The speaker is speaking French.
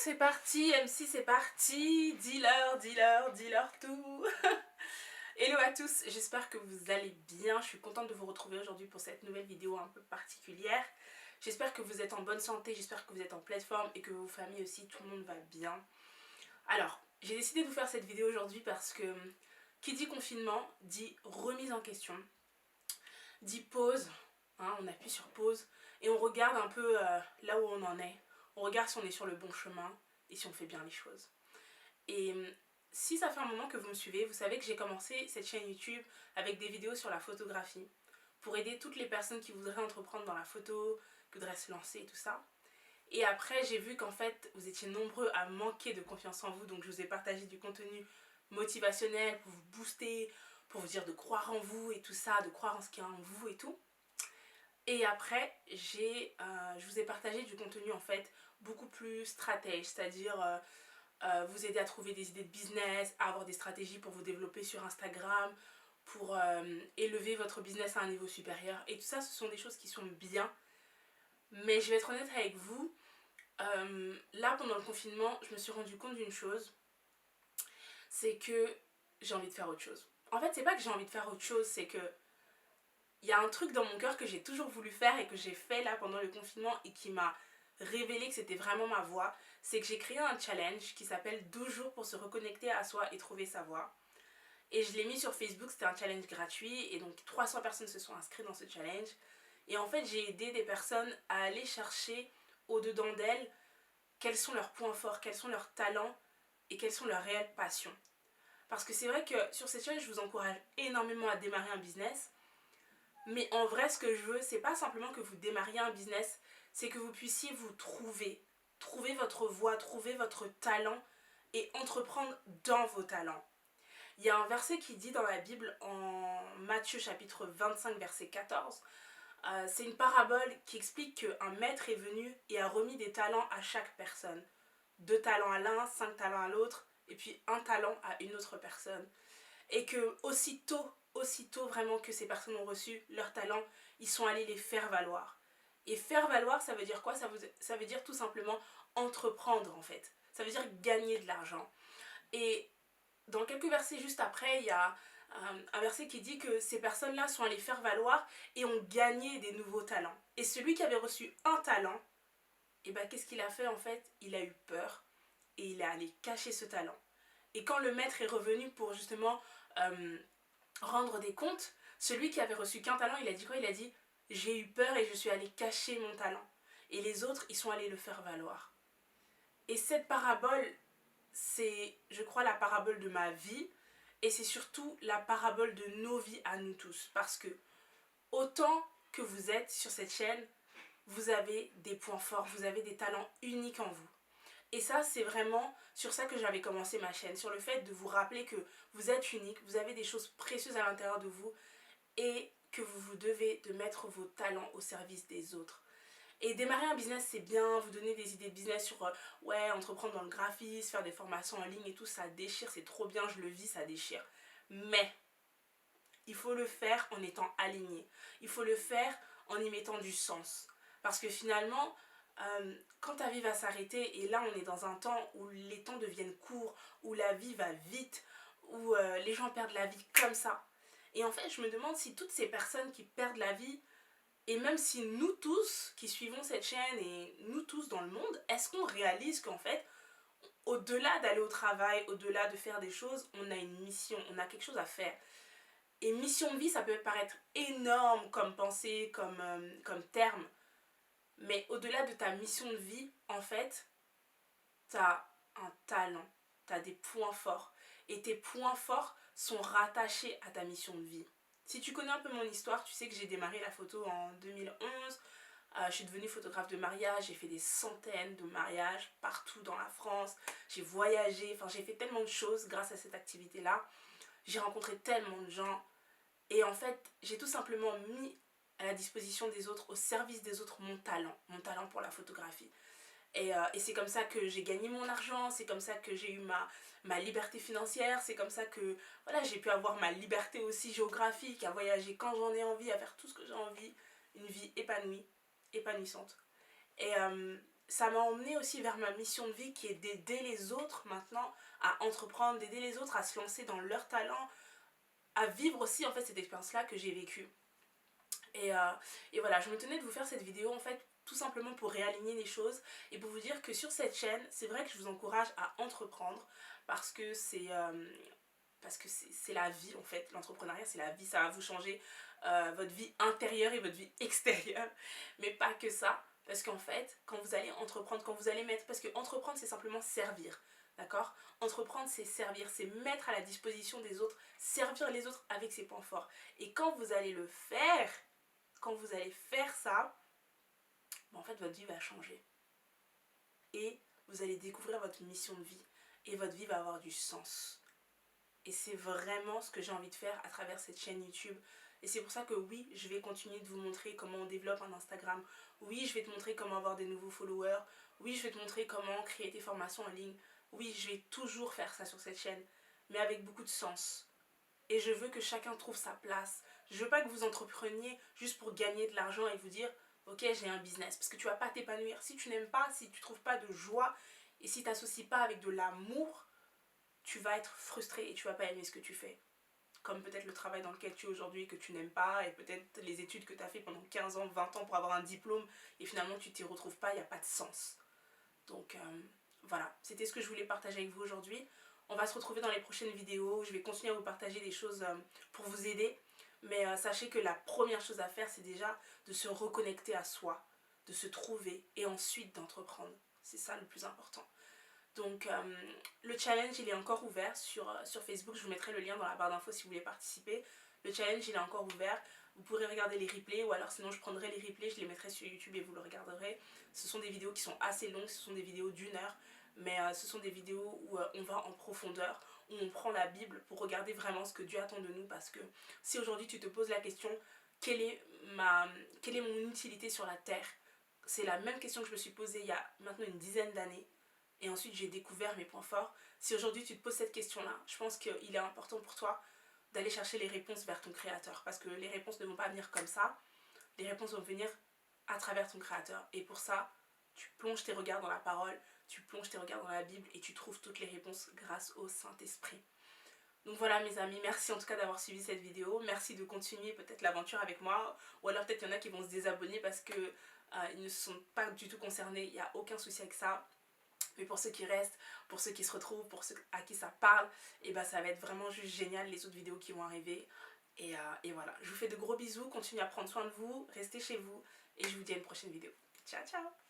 c'est parti, MC c'est parti, dis-leur tout. Hello à tous, j'espère que vous allez bien, je suis contente de vous retrouver aujourd'hui pour cette nouvelle vidéo un peu particulière. J'espère que vous êtes en bonne santé, j'espère que vous êtes en pleine forme et que vos familles aussi, tout le monde va bien. Alors, j'ai décidé de vous faire cette vidéo aujourd'hui parce que qui dit confinement dit remise en question, dit pause, hein, on appuie sur pause et on regarde un peu là où on en est. On regarde si on est sur le bon chemin et si on fait bien les choses. Et si ça fait un moment que vous me suivez, vous savez que j'ai commencé cette chaîne YouTube avec des vidéos sur la photographie pour aider toutes les personnes qui voudraient entreprendre dans la photo, qui voudraient se lancer et tout ça. Et après, j'ai vu qu'en fait, vous étiez nombreux à manquer de confiance en vous, donc je vous ai partagé du contenu motivationnel pour vous booster, pour vous dire de croire en vous et tout ça, de croire en ce qu'il y a en vous et tout. Et après, je vous ai partagé du contenu en fait beaucoup plus stratège, c'est-à-dire vous aider à trouver des idées de business, à avoir des stratégies pour vous développer sur Instagram, pour élever votre business à un niveau supérieur. Et tout ça, ce sont des choses qui sont bien. Mais je vais être honnête avec vous, là pendant le confinement, je me suis rendu compte d'une chose, c'est que j'ai envie de faire autre chose. En fait, c'est pas que j'ai envie de faire autre chose, c'est que il y a un truc dans mon cœur que j'ai toujours voulu faire et que j'ai fait là pendant le confinement et qui m'a révélé que c'était vraiment ma voie. C'est que j'ai créé un challenge qui s'appelle 12 jours pour se reconnecter à soi et trouver sa voie. Et je l'ai mis sur Facebook, c'était un challenge gratuit et donc 300 personnes se sont inscrites dans ce challenge. Et en fait, j'ai aidé des personnes à aller chercher au-dedans d'elles quels sont leurs points forts, quels sont leurs talents et quelles sont leurs réelles passions. Parce que c'est vrai que sur cette challenge, je vous encourage énormément à démarrer un business. Mais en vrai, ce que je veux, c'est pas simplement que vous démarriez un business, c'est que vous puissiez vous trouver votre voie, trouver votre talent et entreprendre dans vos talents. Il y a un verset qui dit dans la Bible, en Matthieu chapitre 25, verset 14, c'est une parabole qui explique qu'un maître est venu et a remis des talents à chaque personne. 2 talents à l'un, 5 talents à l'autre, et puis 1 talent à une autre personne. Et que aussitôt vraiment que ces personnes ont reçu leurs talents, ils sont allés les faire valoir. Et faire valoir, ça veut dire quoi? Ça veut dire tout simplement entreprendre en fait. Ça veut dire gagner de l'argent. Et dans quelques versets juste après, il y a un verset qui dit que ces personnes-là sont allées faire valoir et ont gagné des nouveaux talents. Et celui qui avait reçu un talent, et ben qu'est-ce qu'il a fait en fait? Il a eu peur et il est allé cacher ce talent. Et quand le maître est revenu pour justement rendre des comptes, celui qui avait reçu qu'un talent, il a dit quoi? Il a dit j'ai eu peur et je suis allé cacher mon talent. Et les autres, ils sont allés le faire valoir. Et cette parabole, c'est, je crois, la parabole de ma vie. Et c'est surtout la parabole de nos vies à nous tous. Parce que autant que vous êtes sur cette chaîne, vous avez des points forts, vous avez des talents uniques en vous. Et ça, c'est vraiment sur ça que j'avais commencé ma chaîne, sur le fait de vous rappeler que vous êtes unique, vous avez des choses précieuses à l'intérieur de vous et que vous devez de mettre vos talents au service des autres. Et démarrer un business, c'est bien, vous donner des idées de business sur, ouais, entreprendre dans le graphisme, faire des formations en ligne et tout, ça déchire, c'est trop bien, je le vis, ça déchire. Mais il faut le faire en étant aligné. Il faut le faire en y mettant du sens. Parce que finalement, quand ta vie va s'arrêter, et là on est dans un temps où les temps deviennent courts, où la vie va vite, où les gens perdent la vie comme ça. Et en fait, je me demande si toutes ces personnes qui perdent la vie, et même si nous tous qui suivons cette chaîne et nous tous dans le monde, est-ce qu'on réalise qu'en fait, au-delà d'aller au travail, au-delà de faire des choses, on a une mission, on a quelque chose à faire. Et mission de vie, ça peut paraître énorme comme pensée, comme terme. Mais au-delà de ta mission de vie, en fait, tu as un talent, tu as des points forts. Et tes points forts sont rattachés à ta mission de vie. Si tu connais un peu mon histoire, tu sais que j'ai démarré la photo en 2011. Je suis devenue photographe de mariage, j'ai fait des centaines de mariages partout dans la France. J'ai voyagé, enfin j'ai fait tellement de choses grâce à cette activité-là. J'ai rencontré tellement de gens. Et en fait, j'ai tout simplement mis à la disposition des autres, au service des autres, mon talent pour la photographie. Et c'est comme ça que j'ai gagné mon argent, c'est comme ça que j'ai eu ma liberté financière, c'est comme ça que voilà, j'ai pu avoir ma liberté aussi géographique, à voyager quand j'en ai envie, à faire tout ce que j'ai envie, une vie épanouie, épanouissante. Et ça m'a emmené aussi vers ma mission de vie qui est d'aider les autres maintenant à entreprendre, d'aider les autres à se lancer dans leur talent, à vivre aussi en fait cette expérience-là que j'ai vécue. Et, euh, et voilà, je me tenais de vous faire cette vidéo en fait tout simplement pour réaligner les choses et pour vous dire que sur cette chaîne, c'est vrai que je vous encourage à entreprendre parce que c'est la vie en fait. L'entrepreneuriat c'est la vie, ça va vous changer votre vie intérieure et votre vie extérieure, mais pas que ça, parce qu'en fait quand vous allez entreprendre, quand vous allez mettre, parce que entreprendre c'est simplement servir, d'accord? Entreprendre c'est servir, c'est mettre à la disposition des autres, servir les autres avec ses points forts, et quand vous allez le faire, quand vous allez faire ça, en fait votre vie va changer et vous allez découvrir votre mission de vie et votre vie va avoir du sens. Et c'est vraiment ce que j'ai envie de faire à travers cette chaîne YouTube. Et c'est pour ça que oui, je vais continuer de vous montrer comment on développe un Instagram. Oui, je vais te montrer comment avoir des nouveaux followers. Oui, je vais te montrer comment créer tes formations en ligne. Oui, je vais toujours faire ça sur cette chaîne, mais avec beaucoup de sens. Et je veux que chacun trouve sa place. Je veux pas que vous entrepreniez juste pour gagner de l'argent et vous dire ok, j'ai un business, parce que tu vas pas t'épanouir. Si tu n'aimes pas, si tu trouves pas de joie et si tu t'associes pas avec de l'amour, tu vas être frustré et tu vas pas aimer ce que tu fais. Comme peut-être le travail dans lequel tu es aujourd'hui que tu n'aimes pas, et peut-être les études que tu as fait pendant 15 ans, 20 ans pour avoir un diplôme et finalement tu t'y retrouves pas, il n'y a pas de sens. Donc voilà, c'était ce que je voulais partager avec vous aujourd'hui. On va se retrouver dans les prochaines vidéos, je vais continuer à vous partager des choses pour vous aider. Mais sachez que la première chose à faire, c'est déjà de se reconnecter à soi, de se trouver et ensuite d'entreprendre. C'est ça le plus important. Donc le challenge il est encore ouvert sur Facebook, je vous mettrai le lien dans la barre d'infos si vous voulez participer. Le challenge il est encore ouvert, vous pourrez regarder les replays ou alors sinon je prendrai les replays, je les mettrai sur YouTube et vous le regarderez. Ce sont des vidéos qui sont assez longues, ce sont des vidéos d'1 heure, mais ce sont des vidéos où on va en profondeur, où on prend la Bible pour regarder vraiment ce que Dieu attend de nous, parce que si aujourd'hui tu te poses la question quelle est mon utilité sur la terre, c'est la même question que je me suis posée il y a maintenant une dizaine d'années. Et ensuite j'ai découvert mes points forts. Si aujourd'hui tu te poses cette question-là, je pense qu'il est important pour toi d'aller chercher les réponses vers ton créateur. Parce que les réponses ne vont pas venir comme ça. Les réponses vont venir à travers ton créateur. Et pour ça, tu plonges tes regards dans la parole, tu plonges tes regards dans la Bible et tu trouves toutes les réponses grâce au Saint-Esprit. Donc voilà mes amis, merci en tout cas d'avoir suivi cette vidéo. Merci de continuer peut-être l'aventure avec moi. Ou alors peut-être qu'il y en a qui vont se désabonner parce que ils ne sont pas du tout concernés. Il n'y a aucun souci avec ça. Mais pour ceux qui restent, pour ceux qui se retrouvent, pour ceux à qui ça parle, et ben ça va être vraiment juste génial les autres vidéos qui vont arriver. Et voilà, je vous fais de gros bisous, continuez à prendre soin de vous, restez chez vous et je vous dis à une prochaine vidéo. Ciao ciao.